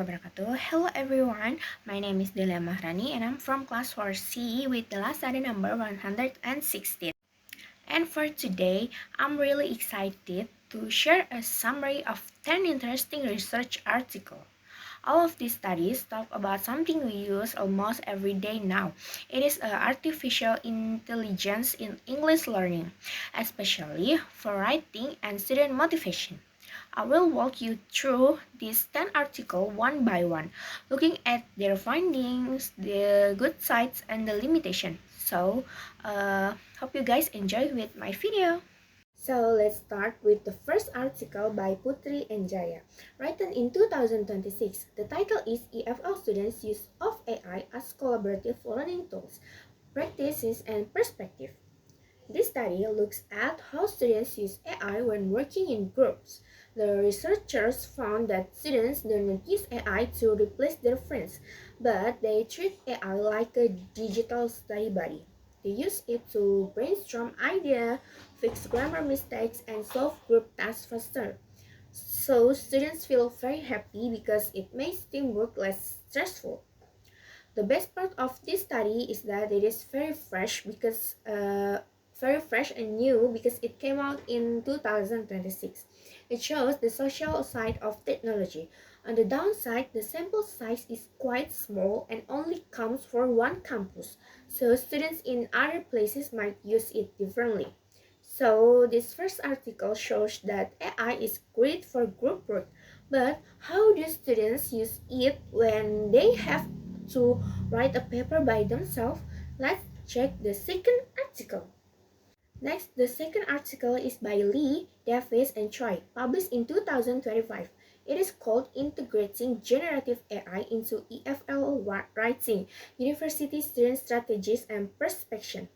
wabarakatuh. Hello everyone, my name is Delia Mahrani and I'm from class 4C with the last study number 116. And for today, I'm really excited to share a summary of 10 interesting research articles. All of these studies talk about something we use almost every day now. It is artificial intelligence in English learning, especially for writing and student motivation. I will walk you through these 10 articles one by one, looking at their findings, the good sides, and the limitation. So, hope you guys enjoy with my video. So let's start with the first article by Putri and Jaya, written in 2026. The title is EFL Students' Use of AI as Collaborative Learning Tools, Practices and Perspective. This study looks at how students use AI when working in groups. The researchers found that students do not use AI to replace their friends, but they treat AI like a digital study buddy. They use it to brainstorm ideas, fix grammar mistakes, and solve group tasks faster. So students feel very happy because it makes teamwork less stressful. The best part of this study is that it is very fresh and new because it came out in 2026. It shows the social side of technology. On the downside, the sample size is quite small and only counts for one campus, so students in other places might use it differently. So this first article shows that AI is great for group work, but how do students use it when they have to write a paper by themselves? Let's check the second article. Next, the second article is by Lee, Davis, and Choi, published in 2025. It is called Integrating Generative AI into EFL Writing, University Student Strategies and Perspective.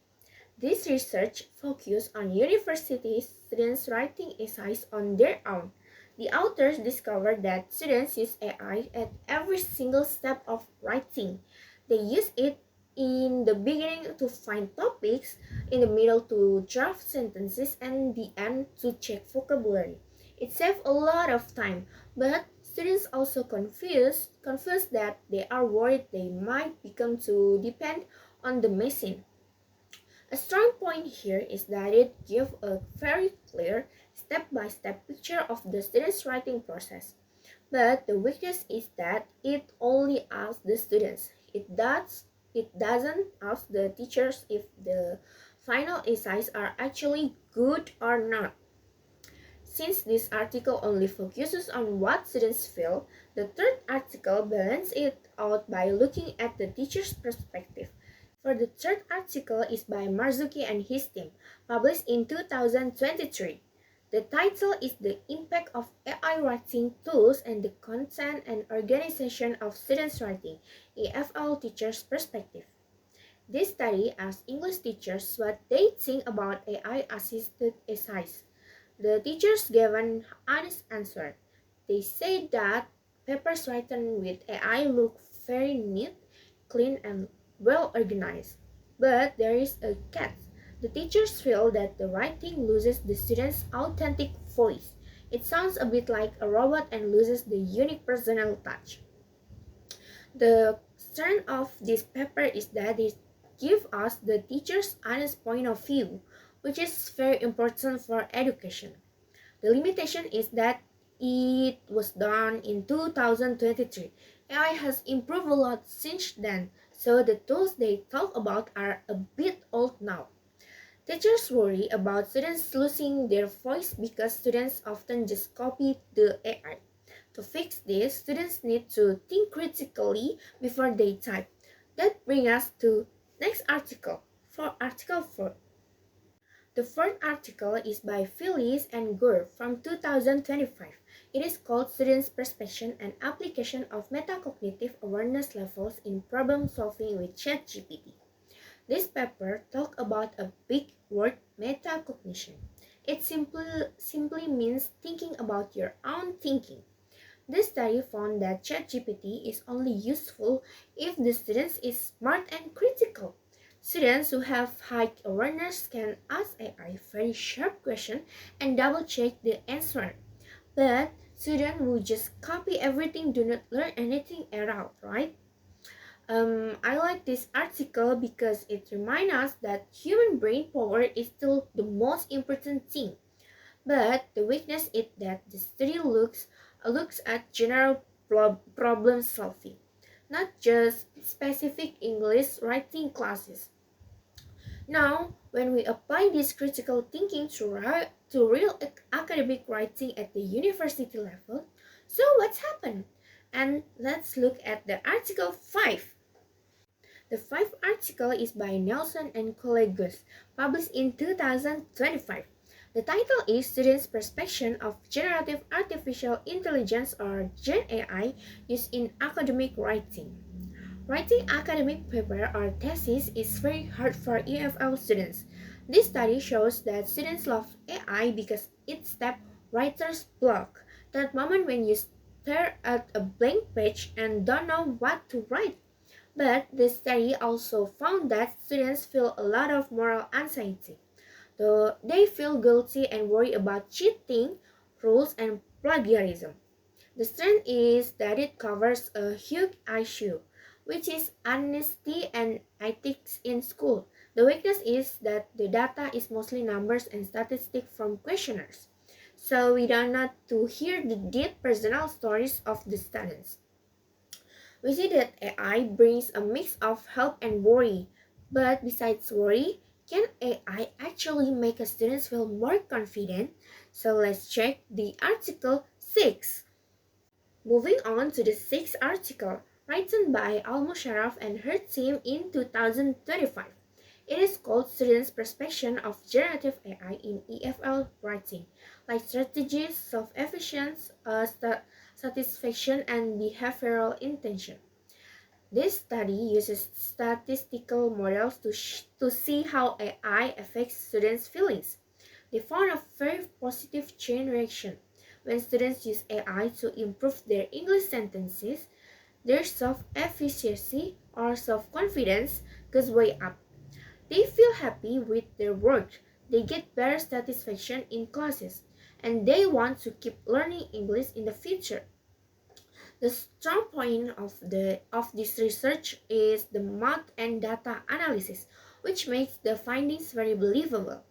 This research focused on university students writing essays on their own. The authors discovered that students use AI at every single step of writing. They use it in the beginning to find topics, in the middle to draft sentences, and the end to check vocabulary. It saves a lot of time, but students also confused that they are worried they might become too dependent on the machine. A strong point here is that it gives a very clear step-by-step picture of the student's writing process. But the weakness is that it only asks the students. It doesn't ask the teachers if the final essays are actually good or not. Since this article only focuses on what students feel, the third article balances it out by looking at the teacher's perspective. For the third article is by Marzuki and his team, published in 2023. The title is The Impact of AI Writing Tools and the Content and Organization of Students' Writing, EFL Teachers' Perspective. This study asks English teachers what they think about AI-assisted essays. The teachers gave an honest answer. They said that papers written with AI look very neat, clean, and well organized. But there is a catch. The teachers feel that the writing loses the student's authentic voice. It sounds a bit like a robot and loses the unique personal touch. The strength of this paper is that it gives us the teacher's honest point of view, which is very important for education. The limitation is that it was done in 2023. AI has improved a lot since then, so the tools they talk about are a bit old now. Teachers worry about students losing their voice because students often just copy the AI. To fix this, students need to think critically before they type. That brings us to next article, for article 4. The fourth article is by Phyllis and Gur from 2025. It is called Students' Perception and Application of Metacognitive Awareness Levels in Problem Solving with ChatGPT. This paper talks about a big word, metacognition. It simply means thinking about your own thinking. This study found that ChatGPT is only useful if the student is smart and critical. Students who have high awareness can ask AI very sharp questions and double-check the answer. But Students who just copy everything do not learn anything at all, right? I like this article because it reminds us that human brain power is still the most important thing. But the weakness is that the study looks at general problem solving, not just specific English writing classes. Now, when we apply this critical thinking to real academic writing at the university level, so what's happened? And let's look at the article 5. The fifth article is by Nelson and colleagues, published in 2025. The title is Students' Perception of Generative Artificial Intelligence or Gen AI used in academic writing. Writing academic paper or thesis is very hard for EFL students. This study shows that students love AI because it stops writer's block, that moment when you stare at a blank page and don't know what to write. But the study also found that students feel a lot of moral anxiety. Though they feel guilty and worry about cheating, rules, and plagiarism. The strength is that it covers a huge issue, which is honesty and ethics in school. The weakness is that the data is mostly numbers and statistics from questionnaires. So we don't know to hear the deep personal stories of the students. We see that AI brings a mix of help and worry. But besides worry, can AI actually make a student feel more confident? So let's check the article 6. Moving on to the sixth article, written by Al Musharraf and her team in 2025. It is called Students' Perception of Generative AI in EFL Writing, like strategies, self-efficiency, satisfaction, and behavioral intention. This study uses statistical models to see how AI affects students' feelings. They found a very positive chain reaction. When students use AI to improve their English sentences, their self-efficacy or self-confidence goes way up. They feel happy with their work, they get better satisfaction in classes, and they want to keep learning English in the future. The strong point of this research is the math and data analysis, which makes the findings very believable.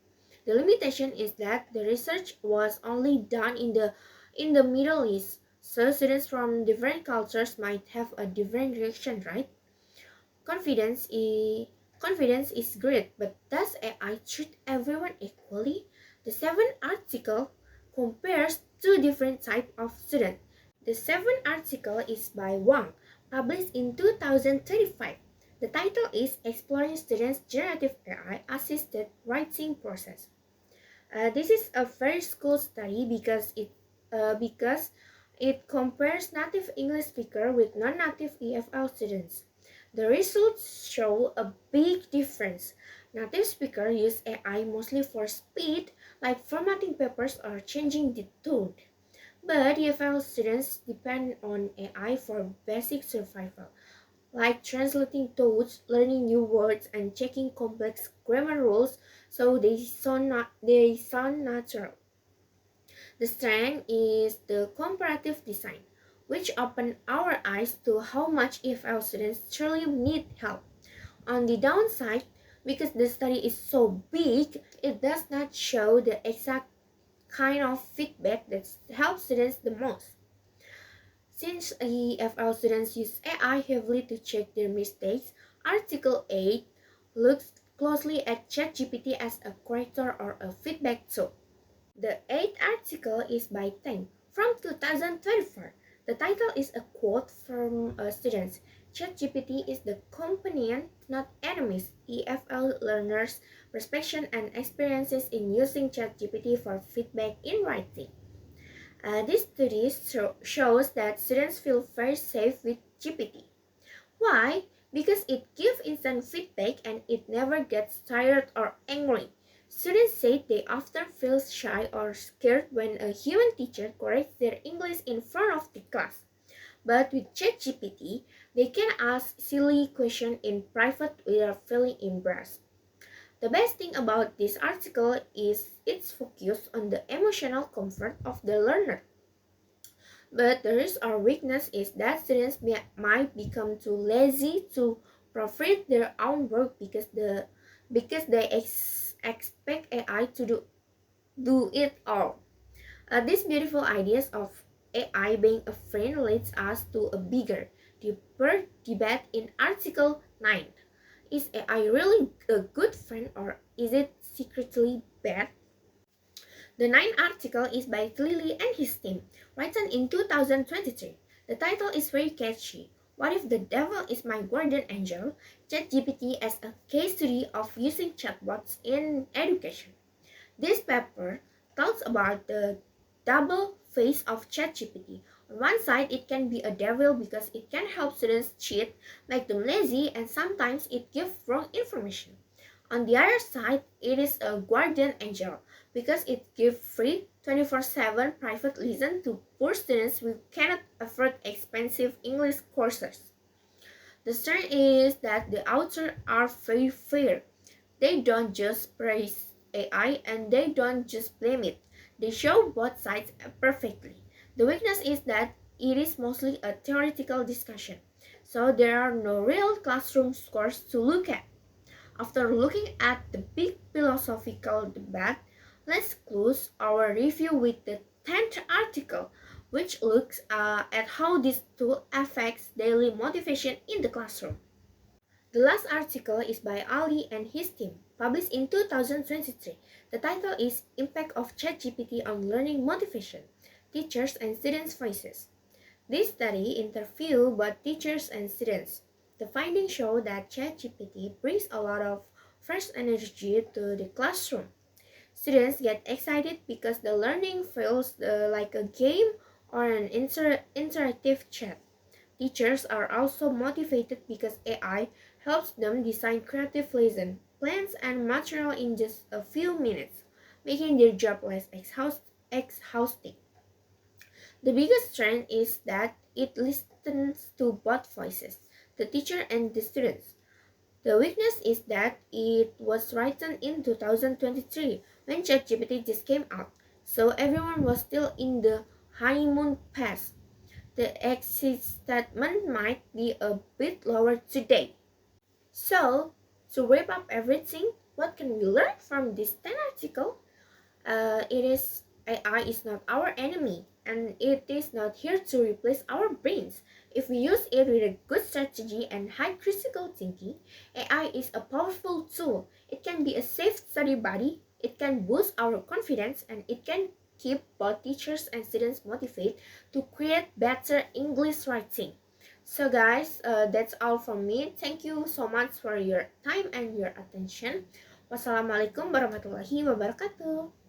The limitation is that the research was only done in the Middle East, so students from different cultures might have a different reaction, right? Confidence is Confidence is great, but does AI treat everyone equally? The seventh article compares two different types of students. The seventh article is by Wang, published in 2025. The title is Exploring Students' Generative AI Assisted Writing Process. This is a very cool study because it compares native English speaker with non-native EFL students. The results show a big difference. Native speakers use AI mostly for speed, like formatting papers or changing the tone. But EFL students depend on AI for basic survival, like translating thoughts, learning new words, and checking complex grammar rules so they sound natural. The strength is the comparative design, which opened our eyes to how much EFL students truly need help. On the downside, because the study is so big, it does not show the exact kind of feedback that helps students the most. Since EFL students use AI heavily to check their mistakes, Article 8 looks closely at ChatGPT as a corrector or a feedback tool. The eighth article is by Tang from 2024. The title is a quote from students. ChatGPT is the companion, not enemies. EFL learners' perception and experiences in using ChatGPT for feedback in writing. This study shows that students feel very safe with GPT. Why? Because it gives instant feedback and it never gets tired or angry. Students say they often feel shy or scared when a human teacher corrects their English in front of the class. But with ChatGPT, they can ask silly questions in private without feeling embarrassed. The best thing about this article is its focus on the emotional comfort of the learner. But the risk or weakness is that students might become too lazy to proofread their own work because they expect AI to do it all. These beautiful ideas of AI being a friend leads us to a bigger, deeper debate in Article 9. Is AI really a good friend or is it secretly bad? The ninth article is by Cleary and his team, written in 2023. The title is very catchy. What if the devil is my guardian angel? ChatGPT as a case study of using chatbots in education. This paper talks about the double face of ChatGPT. On one side, it can be a devil because it can help students cheat, make them lazy, and sometimes it gives wrong information. On the other side, it is a guardian angel because it gives free 24/7 private lessons to poor students who cannot afford expensive English courses. The strength is that the authors are very fair. They don't just praise AI and they don't just blame it. They show both sides perfectly. The weakness is that it is mostly a theoretical discussion, so there are no real classroom scores to look at. After looking at the big philosophical debate, let's close our review with the 10th article, which looks at how this tool affects daily motivation in the classroom. The last article is by Ali and his team, published in 2023. The title is Impact of ChatGPT on Learning Motivation, Teachers and Students' Voices. This study interviewed both teachers and students. The findings show that ChatGPT brings a lot of fresh energy to the classroom. Students get excited because the learning feels like a game or an interactive chat. Teachers are also motivated because AI helps them design creative lesson plans and material in just a few minutes, making their job less exhausting. The biggest strength is that it listens to both voices, the teacher and the students. The weakness is that it was written in 2023 when ChatGPT just came out, so everyone was still in the honeymoon phase. The exit statement might be a bit lower today. So, to wrap up everything, what can we learn from this 10 article? It is AI is not our enemy and it is not here to replace our brains. If we use it with a good strategy and high critical thinking, AI is a powerful tool. It can be a safe study buddy, it can boost our confidence, and it can keep both teachers and students motivated to create better English writing. So guys, that's all from me. Thank you so much for your time and your attention. Wassalamualaikum warahmatullahi wabarakatuh.